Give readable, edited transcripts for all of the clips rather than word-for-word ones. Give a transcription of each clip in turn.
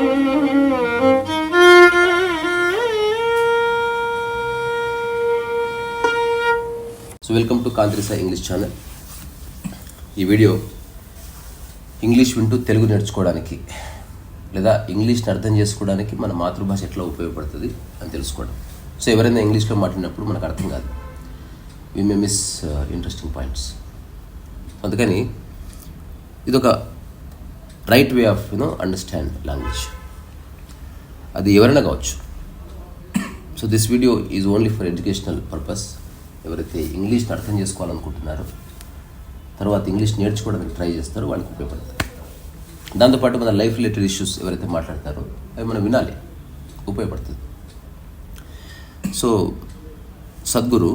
So welcome to Kanth'Risa English channel. ఈ video English వింటూ తెలుగు నేర్చుకోవడానికి లేదా ఇంగ్లీష్ని అర్థం చేసుకోవడానికి మన మాతృభాష ఎట్లా ఉపయోగపడుతుంది అని తెలుసుకోవడం. సో ఎవరైనా ఇంగ్లీష్లో మాట్లాడినప్పుడు మనకు అర్థం కాదు, వి మే మిస్ ఇంట్రెస్టింగ్ పాయింట్స్. అందుకని ఇదొక right way of understand language. అది ఎవరైనా కావచ్చు. So this video is only for educational purpose. ఎవరైతే ఇంగ్లీష్ని అర్థం చేసుకోవాలనుకుంటున్నారో, తర్వాత ఇంగ్లీష్ నేర్చుకోవడానికి ట్రై చేస్తారో వాళ్ళకి ఉపయోగపడుతుంది. దాంతోపాటు మన లైఫ్ రిలేటెడ్ ఇష్యూస్ ఎవరైతే మాట్లాడతారో అవి మనం వినాలి, ఉపయోగపడుతుంది. సో సద్గురు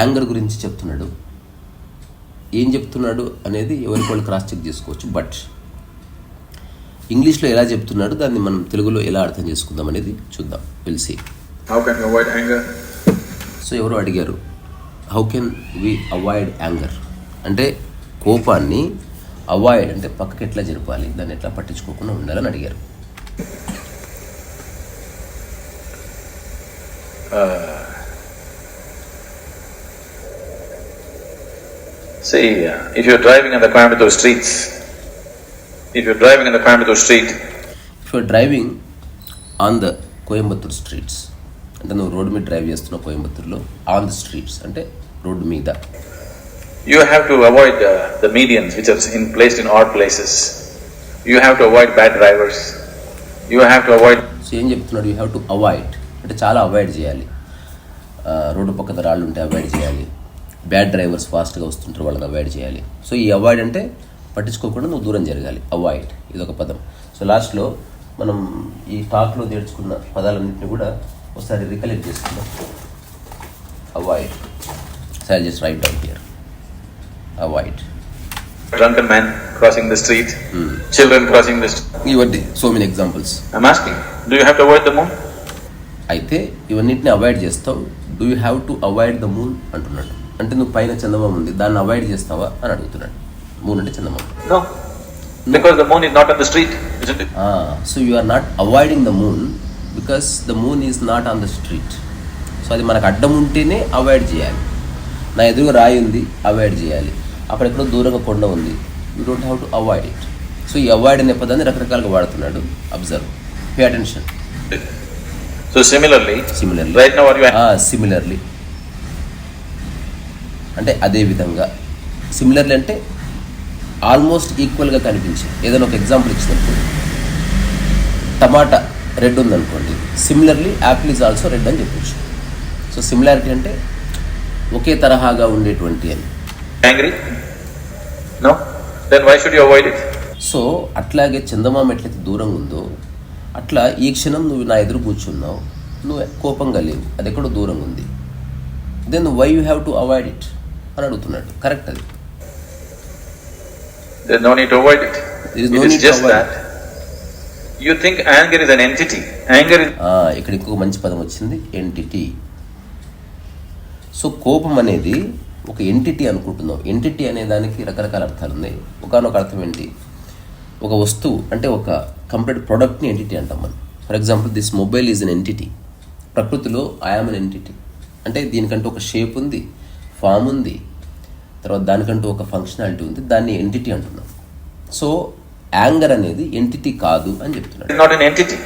యాంగర్ గురించి చెప్తున్నాడు. ఏం చెప్తున్నాడు అనేది ఎవరికి వాళ్ళు క్రాస్ చెక్ చేసుకోవచ్చు. బట్ ఇంగ్లీష్లో ఎలా చెప్తున్నాడు, దాన్ని మనం తెలుగులో ఎలా అర్థం చేసుకుందాం అనేది చూద్దాం. Will see. How can you avoid anger? So ఎవరో అడిగారు, how can we avoid anger అంటే కోపాన్ని అవాయిడ్ అంటే పక్కకి ఎట్లా జరపాలి, దాన్ని ఎట్లా పట్టించుకోకుండా ఉండాలని అడిగారు. See, if you're driving on the Coimbatore streets, if you're driving on the Coimbatore street, అంటే నువ్వు రోడ్డు మీద డ్రైవ్ చేస్తున్నావు కోయంబత్తూరులో, ఆన్ ద స్ట్రీట్స్ అంటే రోడ్డు మీద. You have to avoid the medians which are placed in odd places. You have to avoid bad drivers. You have to avoid. So ఏం చెప్తున్నాడు, you have to avoid అంటే చాలా avoid చేయాలి. Road పక్కన రాళ్ళు ఉంటే అవాయిడ్ చేయాలి. బ్యాడ్ డ్రైవర్స్ ఫాస్ట్గా వస్తుంటారు, వాళ్ళని అవాయిడ్ చేయాలి. సో ఈ అవాయిడ్ అంటే పట్టించుకోకుండా నువ్వు దూరం జరగాలి. అవాయిడ్ ఇదొక పదం. సో లాస్ట్లో మనం ఈ టాక్లో నేర్చుకున్న పదాలన్నింటినీ కూడా ఒకసారి రికలెక్ట్ చేసుకుందాం. Avoid. So I just right down here. Avoid. Drunken man crossing the street. Children crossing the street. ఇవన్నీ so many examples. I'm asking, do you have to avoid the moon? అయితే ఇవన్నిటిని అవాయిడ్ చేస్తావు. Do you have to avoid the moon అంటున్నాడు. అంటే నువ్వు పైన చందమామ ఉంది, దాన్ని అవాయిడ్ చేస్తావా అని అడుగుతున్నాడు. మూన్ అంటే చందమామ. No. Because the moon is not on the street, isn't it? So you are not avoiding the moon because the moon is not on the street. So అది మనకు అడ్డం ఉంటేనే అవాయిడ్ చేయాలి. నా ఎదురుగా రాయి ఉంది, అవాయిడ్ చేయాలి. అక్కడెక్కడో దూరంగా కొండ ఉంది, you don't have to avoid it. So ఈ అవాయిడ్ అనే పదాన్ని రకరకాలుగా వాడుతున్నాడు. Observe, pay attention. So similarly right now what you are similarly అంటే అదే విధంగా. సిమిలర్లీ అంటే ఆల్మోస్ట్ ఈక్వల్గా కనిపించే. ఏదైనా ఒక ఎగ్జాంపుల్ ఇచ్చినప్పుడు టమాటా రెడ్ ఉందనుకోండి, similarly Apple is also red అని చెప్పచ్చు. సో సిమిలారిటీ అంటే ఒకే తరహాగా ఉండేటువంటి అని. Angry? No? Then why should you avoid it? So అట్లాగే చందమామ ఎట్లయితే దూరంగా ఉందో అట్లా ఈ క్షణం నువ్వు నా ఎదురు కూర్చున్నావు, నువ్వు కోపంగా లేవు, అది ఎక్కడో దూరంగా ఉంది. Then why you have to avoid it అని అడుగుతున్నాడు. కరెక్ట్ అది. There's no need to avoid it. It is just that you think anger is an entity. Anger is ఇక్కడ ఇంకొక మంచి పదం వచ్చింది, ఎంటిటీ. సో కోపం అనేది ఒక ఎంటిటీ అనుకుంటున్నాం. ఎంటిటీ అనే దానికి రకరకాల అర్థాలు ఉన్నాయి. ఒకనొక అర్థం ఏంటి, ఒక వస్తువు అంటే ఒక కంప్లీట్ ప్రోడక్ట్ని ఎంటిటీ అంటాం మనం. For example this mobile is an entity. ప్రకృతిలో ఐ యామ్ అన్ ఎంటిటీ అంటే దీనికంటూ ఒక షేప్ ఉంది, ఫామ్ ఉంది, తర్వాత దానికంటూ ఒక ఫంక్షనాలిటీ ఉంది, దాన్ని ఎంటిటీ అంటున్నాం. సో యాంగర్ అనేది ఎంటిటీ కాదు అని చెప్తున్నాడు. It's not an entity.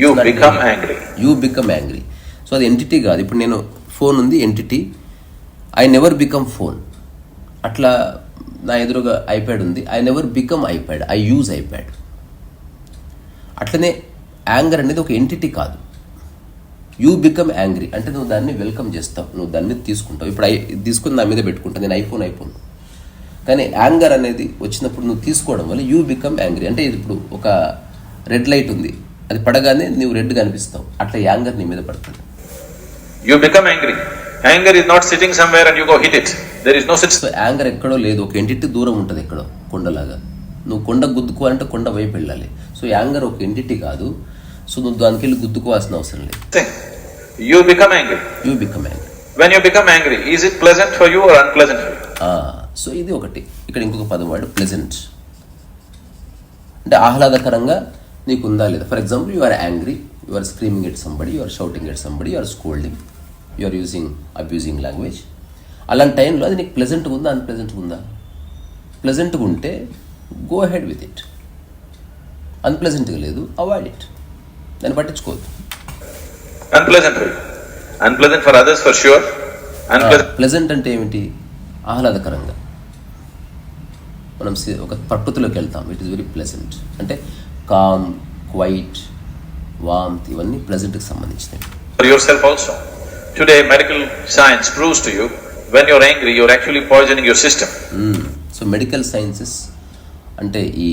You become angry. You become angry. So అది ఎంటిటీ కాదు. ఇప్పుడు నేను ఫోన్ ఉంది, entity. I never become phone. అట్లా నా ఎదురుగా ఐప్యాడ్ ఉంది, I never become iPad, I use iPad. అట్లనే యాంగర్ అనేది ఒక ఎంటిటీ కాదు. యూ బికమ్ యాంగ్రీ అంటే నువ్వు దాన్ని వెల్కమ్ చేస్తావు, నువ్వు దాని మీద తీసుకుంటావు. ఇప్పుడు తీసుకుని నా మీద పెట్టుకుంటాను, నేను ఐఫోన్. కానీ యాంగర్ అనేది వచ్చినప్పుడు నువ్వు తీసుకోవడం వల్ల యూ బికమ్ యాంగ్రీ. అంటే ఇప్పుడు ఒక రెడ్ లైట్ ఉంది, అది పడగానే నువ్వు రెడ్గా అనిపిస్తావు, అట్లా యాంగర్ నీ మీద పడుతుంది. You become angry. Anger is not sitting somewhere and you go hit it. There is no such. So anger ఎక్కడో లేదు, ఒక ఎంటిటీ దూరం ఉంటుంది ఎక్కడో కొండలాగా. నువ్వు కొండ గుద్దుకోవాలంటే కొండ వైపు వెళ్ళాలి. సో యాంగర్ ఒక ఎంటిటీ కాదు. సో నువ్వు దానికి వెళ్ళి గుద్దుకోవాల్సిన అవసరం లేదు. You become angry. You become angry. When you become angry, is it pleasant for you or unpleasant for you? So ఇది ఒకటి. ఇక్కడ ఇంకొక పదం వాడు ప్లెజెంట్. అంటే ఆహ్లాదకరంగా నీకుందా లేదా? For example, you are angry, you are screaming at somebody, you are shouting at somebody, you are scolding, you are abusing language. అలాంటి టైంలో అది నీకు ప్లెజెంట్గా ఉందా, అన్ప్లెజెంట్గా ఉందా? ప్లెజెంట్గా ఉంటే గో అహెడ్ విత్ ఇట్. అన్ప్లెజెంట్గా లేదు, అవాయిడ్ ఇట్. దాన్ని పట్టించుకోవద్దు. Unpleasant for others for sure. Pleasant అంటే ఏమిటి? ఆహ్లాదకరంగా మనం ఒక ప్రకృతిలోకి వెళ్తాం. It is very pleasant. అంటే కామ్, క్వైట్, వామ్త్, ఇవన్నీ ప్లెజెంట్కి సంబంధించినవి. For yourself also. Today medical science proves to you when you're angry you're actually poisoning your system. So medical sciences అంటే ఈ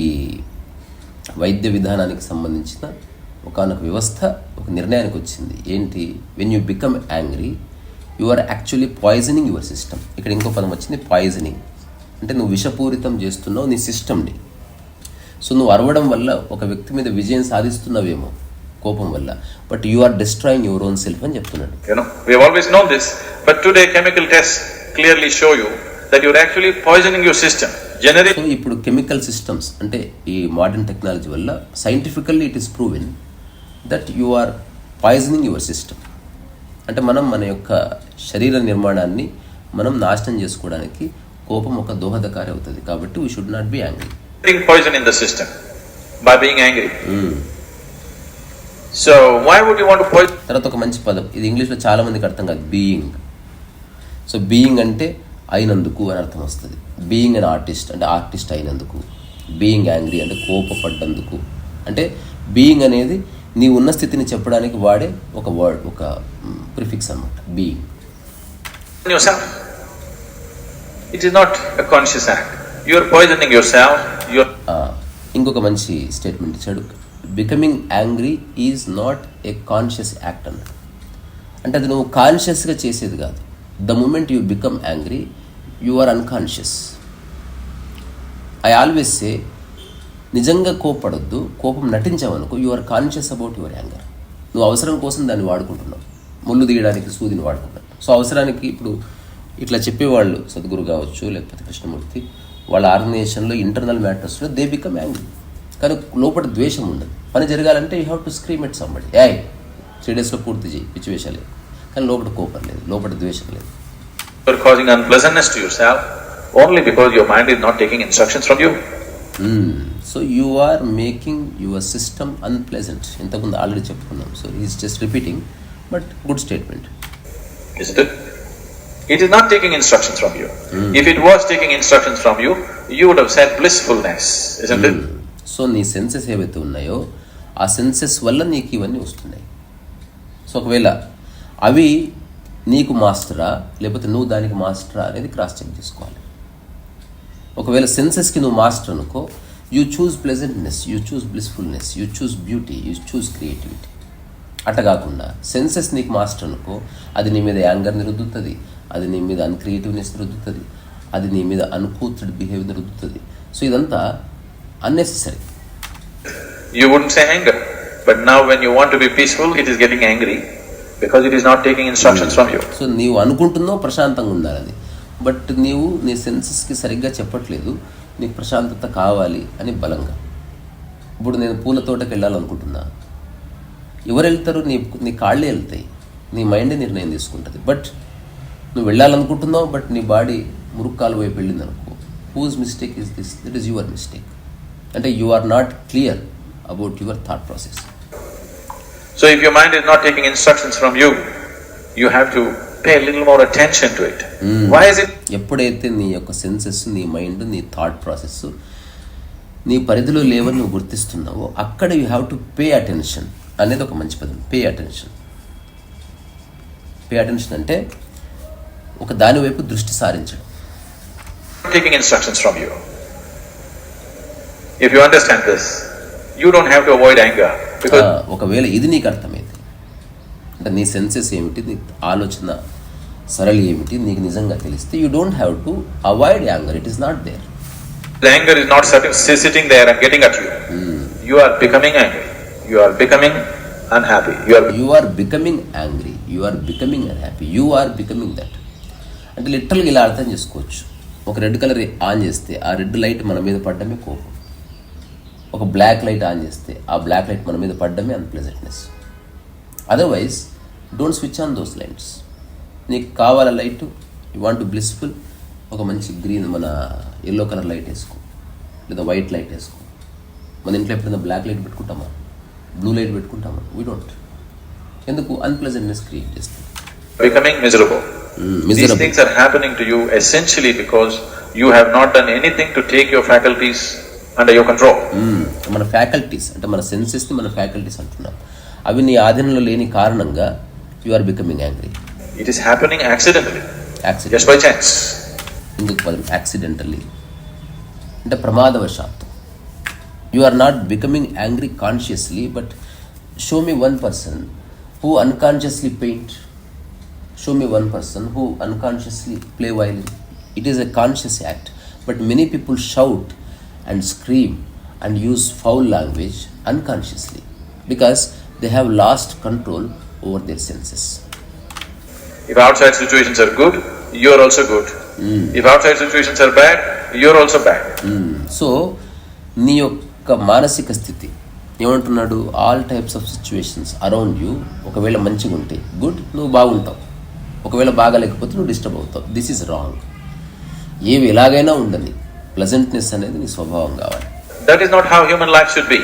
వైద్య విధానానికి సంబంధించిన ఒకనొక వ్యవస్థ ఒక నిర్ణయానికి వచ్చింది. ఏంటి? When you become angry you are actually poisoning your system. ఇక్కడ ఇంకో పదం వచ్చింది, పాయిజనింగ్. అంటే నువ్వు విషపూరితం చేస్తున్నావు నీ సిస్టమ్ని. సో నువ్వు అరవడం వల్ల ఒక వ్యక్తి మీద విజయం సాధిస్తున్నావేమో కోపం వల్ల, but you are destroying your own self అని చెప్తున్నాడు. We have always known this, but today chemical tests clearly show you that you are actually poisoning your system. So ఇప్పుడు కెమికల్ సిస్టమ్స్ అంటే ఈ మోడర్న్ టెక్నాలజీ వల్ల scientifically it is proven that you are poisoning your system. అంటే మనం మన యొక్క శరీర నిర్మాణాన్ని మనం నాశనం చేసుకోవడానికి కోపం ఒక దోహదకారి అవుతుంది. కాబట్టి we should not be angry. Poison in the system by being angry. So why would you want to poison? తర్వాత ఒక మంచి పదం, ఇది ఇంగ్లీష్లో చాలా మందికి అర్థం కాదు, బీయింగ్. సో బీయింగ్ అంటే అయినందుకు అని అర్థం వస్తుంది. బీయింగ్ అన్ ఆర్టిస్ట్ అంటే ఆర్టిస్ట్ అయినందుకు. బీయింగ్ యాంగ్రీ అంటే కోపపడ్డందుకు. అంటే బీయింగ్ అనేది నీ ఉన్న స్థితిని చెప్పడానికి వాడే ఒక వర్డ్, ఒక ప్రిఫిక్స్ అన్నమాట. Being. Yourself. It is not a conscious act. You are poisoning yourself. ఇంకొక మంచి స్టేట్మెంట్ ఇచ్చాడు, becoming angry is not a conscious act అన్నాడు. అంటే అది నువ్వు కాన్షియస్గా చేసేది కాదు. The moment you become angry you are unconscious. I always say, నిజంగా కోపడొద్దు, కోపం నటించావనుకో you are conscious about your anger. నువ్వు అవసరం కోసం దాన్ని వాడుకుంటున్నావు, ముళ్ళు తీయడానికి సూదిని వాడుకుంటున్నావు. సో అవసరానికి ఇప్పుడు ఇట్లా చెప్పేవాళ్ళు సద్గురు కావచ్చు, లేకపోతే కృష్ణమూర్తి, వాళ్ళ ఆర్గనైజేషన్లో ఇంటర్నల్ మ్యాటర్స్లో దే బికమ్ యాంగ్రీ. కానీ లోపల ద్వేషం ఉండదు. పని జరగాలంటే you have to scream at somebody, 3 daysలో పూర్తి చేయి, పిచ్చి వేషాలు. కానీ లోపల కోపం లేదు, లోపల ద్వేషం లేదు. You are causing unpleasantness to yourself only because your mind is not taking instructions from you. So you are making your system unpleasant. ఇంతకుముందు ఆల్రెడీ చెప్పుకున్నాం. So is just repeating, but good statement. Isn't it? It is not taking instructions from you. If it was taking instructions from you, you would have said blissfulness, isn't it? So నీ senses ఏవైతే ఉన్నాయో ఆ senses వల్ల నీకు ఇవన్నీ వస్తున్నాయి. So ఒకవేళ అవి నీకు మాస్టరా లేకపోతే నువ్వు దానికి మాస్టరా అనేది క్రాస్ చెక్ చేసుకోవాలి. ఒకవేళ సెన్సెస్కి నువ్వు మాస్టర్ అనుకో, you choose pleasantness, you choose blissfulness, you choose beauty, you choose creativity. అట్ట కాకుండా సెన్సెస్ నీకు మాస్టర్ అనుకో, అది నీ మీద యాంగర్ని రుద్దుతుంది, అది నీ మీద అన్క్రియేటివ్నెస్ రుద్దుతుంది, అది నీ మీద అన్కూతుడ్ బిహేవియర్ రుద్దుతుంది. సో ఇదంతా unnecessary. You wouldn't say anger, but now when you want to be peaceful, it is getting angry because it is not taking instructions from you. So నీవు అనుకుంటున్నావు ప్రశాంతంగా ఉండాలని, బట్ నీవు నీ సెన్సెస్కి సరిగ్గా చెప్పట్లేదు నీకు ప్రశాంతత కావాలి అని బలంగా. ఇప్పుడు నేను పూల తోటకి వెళ్ళాలనుకుంటున్నా, ఎవరు వెళ్తారు? నీ కాళ్ళే వెళ్తాయి, నీ మైండే నిర్ణయం తీసుకుంటుంది. బట్ నువ్వు వెళ్ళాలనుకుంటున్నావు, బట్ నీ బాడీ మురుక్కాలు వైపు వెళ్ళింది అనుకో, whose mistake is this? That is your mistake. అంటే you are not clear about your thought process. So if your mind is not taking instructions from you, you have to pay a little more attention to it. Why is it? ఎప్పుడైతే నీ యొక్క senses, నీ mind, నీ thought process నీ పరిధిలో లేవని నువ్వు గుర్తిస్తున్నావో అక్కడ you have to pay attention అనేది ఒక మంచి పదం. Pay attention. పే అటెన్షన్ అంటే ఒక దాని వైపు దృష్టి సారించడం. Taking instructions from you. If you understand this, you don't have to avoid anger because ఒకవేళ ఇది నీకు అర్థమైతే, అంటే నీ సెన్సెస్ ఏమిటి, నీ ఆలోచన సరళి ఏమిటి నీకు నిజంగా తెలిస్తే, you don't have to avoid anger. It is not there. The anger is not sitting there and getting at you. You are becoming angry. You are becoming unhappy. You are becoming angry. You are becoming unhappy. You are becoming that. అంటే లిటరల్గా ఇలా అర్థం చేసుకోవచ్చు. ఒక red colour on చేస్తే ఆ red light మన మీద పడ్డమే కోపం. ఒక బ్లాక్ లైట్ ఆన్ చేస్తే ఆ బ్లాక్ లైట్ మన మీద పడ్డమే అన్ప్లెజెంట్నెస్. Otherwise don't switch on those lights. నీకు కావాల light, you want to blissful, ఒక మంచి గ్రీన్ మన ఎల్లో కలర్ లైట్ వేసుకో, లేదా వైట్ లైట్ వేసుకో. మన ఇంట్లో ఎప్పుడైనా బ్లాక్ లైట్ పెట్టుకుంటామా, బ్లూ లైట్ పెట్టుకుంటామా? We don't. ఎందుకు? అన్ప్లెజెంట్నెస్ క్రియేట్ చేస్తుంది. Becoming miserable. These things are happening to you essentially because you have not done anything to take your faculties under your control. మన faculties అంటే మన సెన్సెస్ని మన faculties అంటున్నాం, అవి నీ ఆధీనంలో లేని కారణంగా you are becoming angry. It is happening accidentally. Just by chance. ఇంకొక పదం యాక్సిడెంటల్లీ అంటే ప్రమాదవశాత్తు. You are not becoming angry consciously, but show me one person who unconsciously paint. Show me one person who unconsciously play violin. It is a conscious act, but many people shout and scream and use foul language unconsciously because they have lost control over their senses. If outside situations are good, you are also good. If outside situations are bad, you are also bad. So నీ యొక్క మానసిక స్థితి ఏమంటున్నాడు? All types of situations around you ఒకవేళ మంచిగా ఉంటే good, నువ్వు బాగుంటావు. ఒకవేళ బాగాలేకపోతే నువ్వు డిస్టర్బ్ అవుతావు. This is wrong. ఏవి ఎలాగైనా ఉండని ప్లెజెంట్నెస్ అనేది నీ స్వభావం కావాలి. That is not how human life should be.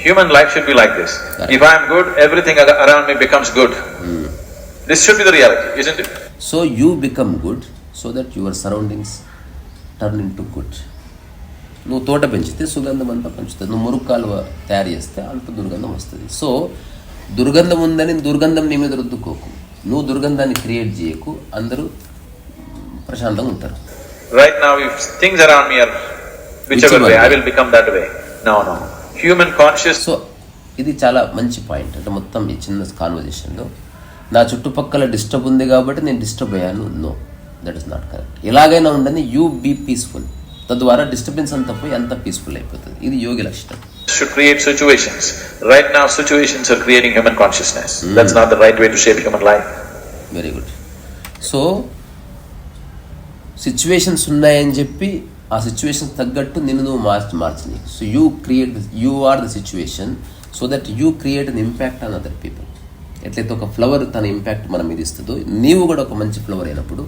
Human life should be like this. If I am good, everything around me becomes good. This should be the reality, isn't it? So you become good so that your surroundings turn into good. నువ్వు తోట పెంచితే సుగంధం అంతా పెంచుతుంది. నువ్వు మురుగు కాలువ తయారు చేస్తే అంత దుర్గంధం వస్తుంది. సో దుర్గంధం ఉందని దుర్గంధం నీ మీద రుద్దుకోకు, నువ్వు దుర్గంధాన్ని క్రియేట్ చేయకు, అందరూ ప్రశాంతంగా ఉంటారు. Right now if things around me are whichever way, I will become that way. No. Human conscious. So ఇది చాలా మంచి పాయింట్. అంటే మొత్తం ఈ చిన్న కాన్వర్జేషన్లో నా చుట్టుపక్కల డిస్టర్బ్ ఉంది కాబట్టి నేను డిస్టర్బ్ అయ్యాను. No, that is not correct. ఎలాగైనా ఉండని యూ బీ పీస్ఫుల్. తద్వారా డిస్టర్బెన్స్ అంతా పోయి అంత పీస్ఫుల్ అయిపోతుంది. ఇది యోగి లక్షణం. Should create situations. Right now situations are creating human consciousness. That's not the right way to shape human life. Very good. So situations ఉన్నాయని చెప్పి ఆ సిచ్యువేషన్స్ తగ్గట్టు నిన్ను నువ్వు మార్చని. So you are the situation so that you create an impact on other people. ఎట్లయితే ఒక flower తన ఇంపాక్ట్ మన మీద ఇస్తుందో, నీవు కూడా ఒక మంచి ఫ్లవర్ అయినప్పుడు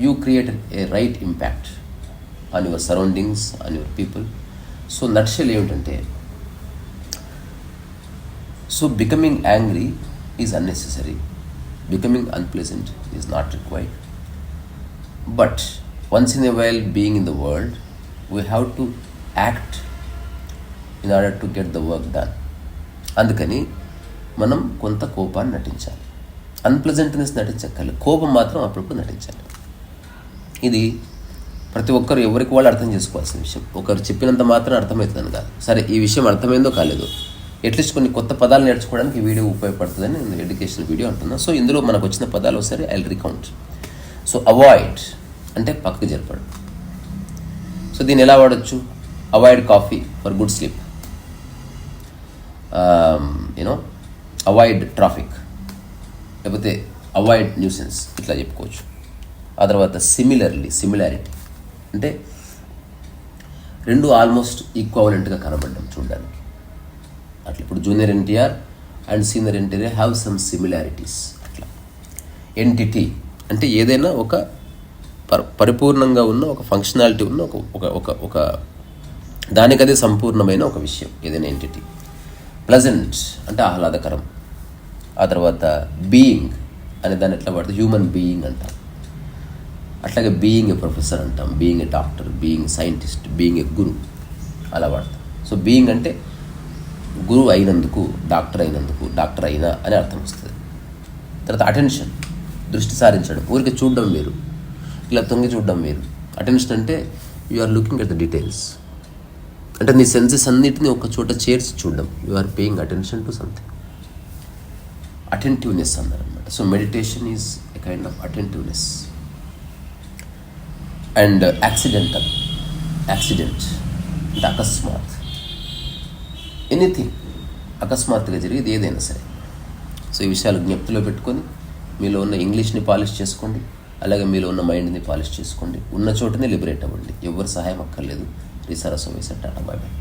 you create a right impact on your surroundings, on your people. So nutshell ఏమిటంటే, so becoming angry is unnecessary, becoming unpleasant is not required. But once in a while being in the world we have to act in order to get the work done. అందుకని మనం కొంత కోపాన్ని నటించాలి. అన్ప్లెజెంట్నెస్ నటించక్కర్లేదు, కోపం మాత్రం అప్పుడప్పుడు నటించాలి. ఇది ప్రతి ఒక్కరు ఎవరికి వాళ్ళు అర్థం చేసుకోవాల్సిన విషయం. ఒకరు చెప్పినంత మాత్రం అర్థమవుతుందని కాదు. సరే, ఈ విషయం అర్థమైందో కాలేదో, అట్లీస్ట్ కొన్ని కొత్త పదాలు నేర్చుకోవడానికి ఈ వీడియో ఉపయోగపడుతుందని నేను ఎడ్యుకేషన్ వీడియో అంటున్నాను. సో ఇందులో మనకు వచ్చిన పదాలు ఒకసారి I will recount. So avoid అంటే పక్కకు జరపడం. సో దీన్ని ఎలా వాడచ్చు? Avoid coffee for good sleep, avoid traffic, లేకపోతే అవాయిడ్ న్యూసెన్స్, ఇట్లా చెప్పుకోవచ్చు. ఆ తర్వాత సిమిలారిటీ అంటే రెండు ఆల్మోస్ట్ ఈక్వలెంట్గా కనబడ్డం చూడడానికి. అట్లా ఇప్పుడు junior NTR and senior NTR have some similarities. అట్లా ఎంటిటీ అంటే ఏదైనా ఒక పరిపూర్ణంగా ఉన్న ఒక ఫంక్షనాలిటీ ఉన్న ఒక దానికదే సంపూర్ణమైన ఒక విషయం ఏదైనా ఎంటిటీ. ప్లెజెంట్ అంటే ఆహ్లాదకరం. ఆ తర్వాత బీయింగ్ అనే దాన్ని ఎట్లా వాడతాం? హ్యూమన్ బీయింగ్ అంటాం. అట్లాగే బీయింగ్ ఏ ప్రొఫెసర్ అంటాం, being a doctor, being scientist, being a guru, అలా వాడతాం. సో బీయింగ్ అంటే గురువు అయినందుకు, డాక్టర్ అయినందుకు, డాక్టర్ అయినా అని అర్థం వస్తుంది. తర్వాత అటెన్షన్, దృష్టి సారించడం, ఊరికి చూడడం వేరు, ఇలా తొంగి చూడడం వేరు. అటెన్షన్ అంటే you are looking at the details, అంటే నీ సెన్సెస్ అన్నిటిని ఒక చోట చేర్చి చూడడం. You are paying attention to something. Attentiveness అన్నారు అనమాట. So meditation is a kind of attentiveness. And accident అంటే అకస్మాత్, ఎనీథింగ్ అకస్మాత్తుగా జరిగేది ఏదైనా సరే. సో ఈ విషయాలు జ్ఞప్తిలో పెట్టుకొని మీలో ఉన్న ఇంగ్లీష్ని పాలిష్ చేసుకోండి, అలాగే మీలో ఉన్న మైండ్ని పాలిష్ చేసుకోండి. ఉన్న చోటనే లిబరేట్ అవ్వండి. ఎవరి సహాయం అక్కర్లేదు, రీసా రసోవేసా టాటా బాయ్ బాయ్.